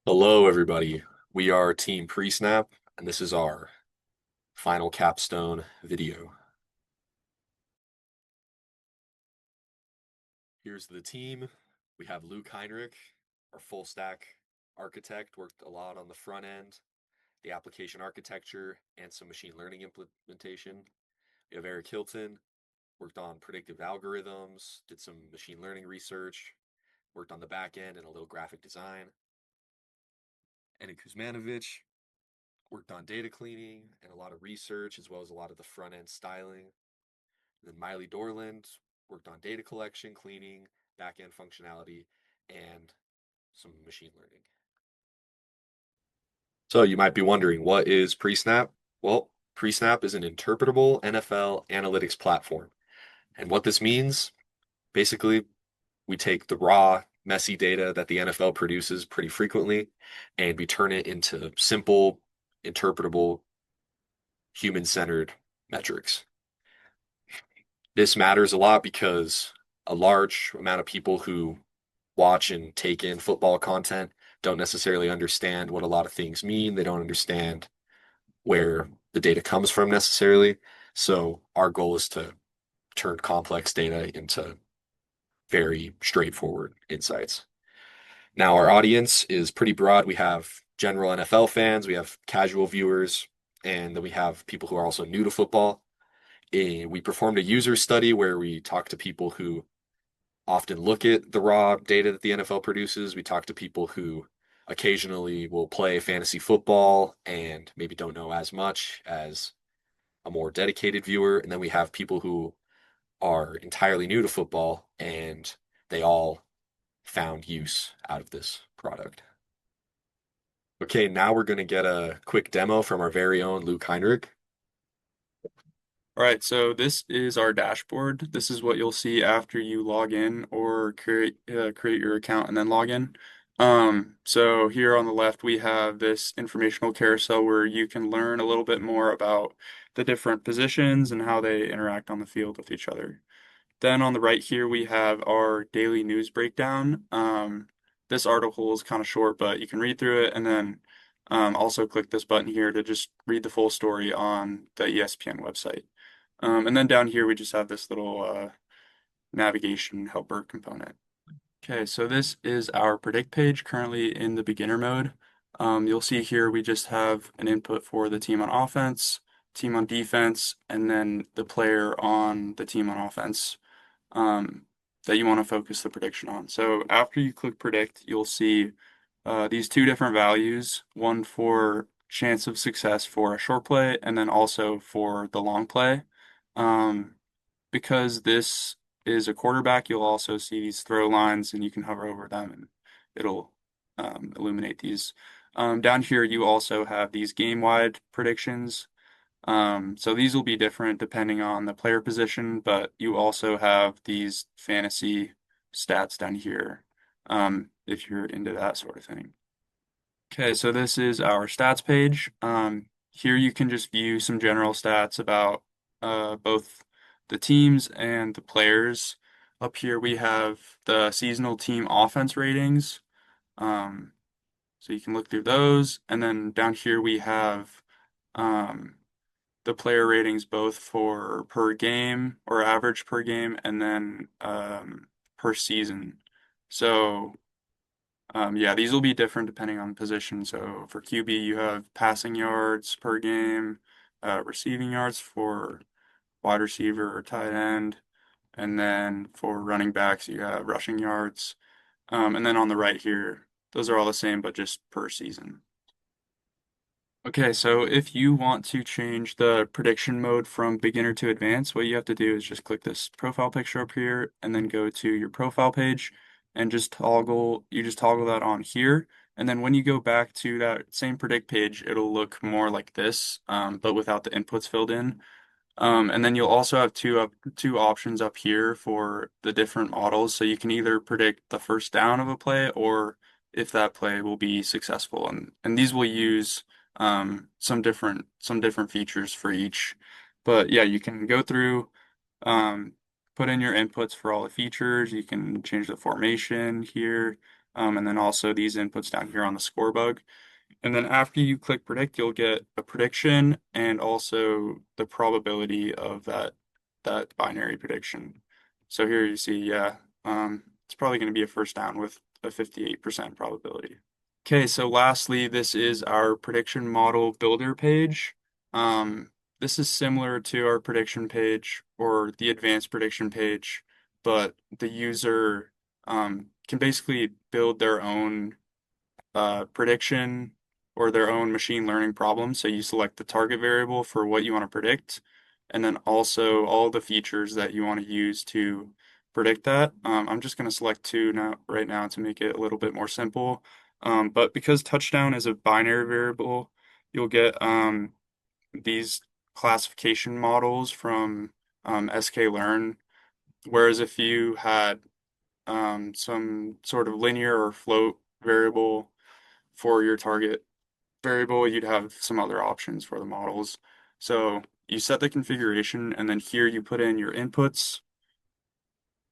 Hello, everybody. We are Team PreSnap, and this is our final capstone video. Here's the team. We have Luke Heinrich, our full stack architect, worked a lot on the front end, the application architecture, and some machine learning implementation. We have Eric Hilton, worked on predictive algorithms, did some machine learning research, worked on the back end and a little graphic design. Eddie Kuzmanovich worked on data cleaning and a lot of research, as well as a lot of the front end styling. And then Miley Dorland worked on data collection, cleaning, back end functionality, and some machine learning. So you might be wondering, what is PreSnap? Well, PreSnap is an interpretable NFL analytics platform. And what this means, basically, we take the raw, messy data that the NFL produces pretty frequently, and we turn it into simple, interpretable, human-centered metrics. This matters a lot because a large amount of people who watch and take in football content don't necessarily understand what a lot of things mean. They don't understand where the data comes from necessarily. So our goal is to turn complex data into very straightforward insights. Now, our audience is pretty broad. We have general NFL fans, we have casual viewers, and then we have people who are also new to football. We performed a user study where we talked to people who often look at the raw data that the NFL produces. We talk to people who occasionally will play fantasy football and maybe don't know as much as a more dedicated viewer. And then we have people who are entirely new to football and they all found use out of this product. Okay, now we're going to get a quick demo from our very own Luke Heinrich. All right, so this is our dashboard. This is what you'll see after you log in or create your account and then log in. So here on the left, we have this informational carousel where you can learn a little bit more about the different positions and how they interact on the field with each other. Then on the right here, we have our daily news breakdown. This article is kind of short, but you can read through it and then also click this button here to just read the full story on the ESPN website. And then down here, we just have this little navigation helper component. Okay, so this is our predict page currently in the beginner mode. You'll see here we just have an input for the team on offense, team on defense, and then the player on the team on offense that you want to focus the prediction on. So after you click predict, you'll see these two different values, one for chance of success for a short play and then also for the long play. Um, because this is a quarterback, you'll also see these throw lines and you can hover over them and it'll illuminate these. Down here, you also have these game-wide predictions. So these will be different depending on the player position, but you also have these fantasy stats down here if you're into that sort of thing. Okay, so this is our stats page. Here you can just view some general stats about both the teams and the players. Up here we have the seasonal team offense ratings. Um, so you can look through those. And then down here we have um, the player ratings both for per game or average per game and then per season. So yeah, these will be different depending on position. So for QB, you have passing yards per game, receiving yards for wide receiver or tight end, and then for running backs, you have rushing yards. And then on the right here, those are all the same, but just per season. Okay, so if you want to change the prediction mode from beginner to advanced, what you have to do is just click this profile picture up here and then go to your profile page and you just toggle that on here. And then when you go back to that same predict page, it'll look more like this, but without the inputs filled in. And then you'll also have two options up here for the different models. So you can either predict the first down of a play or if that play will be successful. And these will use some different features for each. But yeah, you can go through, um, put in your inputs for all the features. You can change the formation here. and then also these inputs down here on the score bug. And then after you click predict, you'll get a prediction and also the probability of that binary prediction. So here you see, yeah, it's probably going to be a first down with a 58% probability. Okay, so lastly, this is our prediction model builder page. Um, this is similar to our prediction page or the advanced prediction page, but the user can basically build their own prediction or their own machine learning problem. So you select the target variable for what you want to predict, and then also all the features that you want to use to predict that. I'm just going to select two now, right now to make it a little bit more simple. But because touchdown is a binary variable, you'll get these classification models from sklearn. Whereas if you had some sort of linear or float variable for your target variable, you'd have some other options for the models. So you set the configuration, and then here you put in your inputs.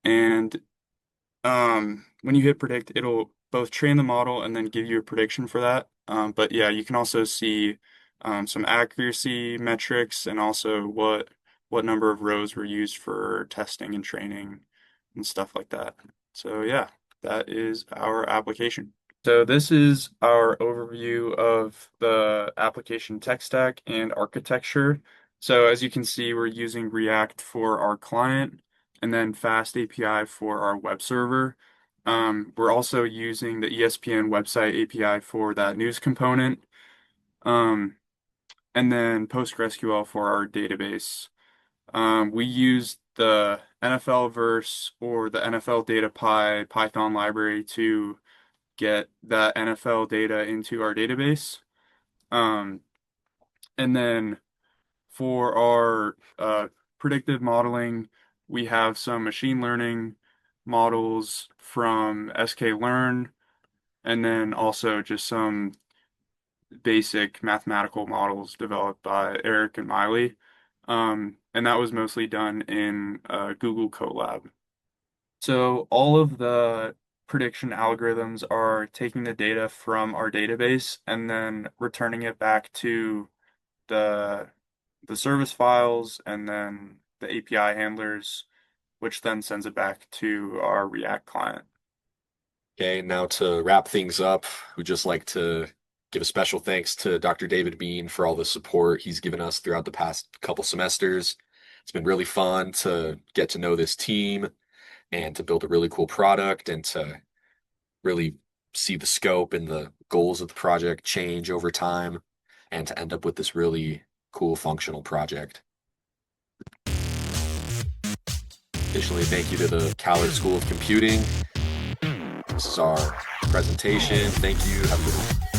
And when you hit predict, it'll both train the model and then give you a prediction for that. But yeah, you can also see some accuracy metrics and also what number of rows were used for testing and training and stuff like that. So yeah, that is our application. So this is our overview of the application tech stack and architecture. So as you can see, we're using React for our client and then Fast API for our web server. We're also using the ESPN website API for that news component, um, and then PostgreSQL for our database. We use the NFL verse or the NFL data Python library to get that NFL data into our database. Um, and then for our predictive modeling, we have some machine learning models from sklearn, and then also just some basic mathematical models developed by Eric and Miley. And that was mostly done in Google Colab. So all of the prediction algorithms are taking the data from our database and then returning it back to the the service files and then the API handlers, which then sends it back to our React client. Okay, now to wrap things up, we'd just like to give a special thanks to Dr. David Bean for all the support he's given us throughout the past couple semesters. It's been really fun to get to know this team and to build a really cool product and to really see the scope and the goals of the project change over time and to end up with this really cool functional project. Additionally, thank you to the Kahlert School of Computing. This is our presentation. Thank you. Have a good one.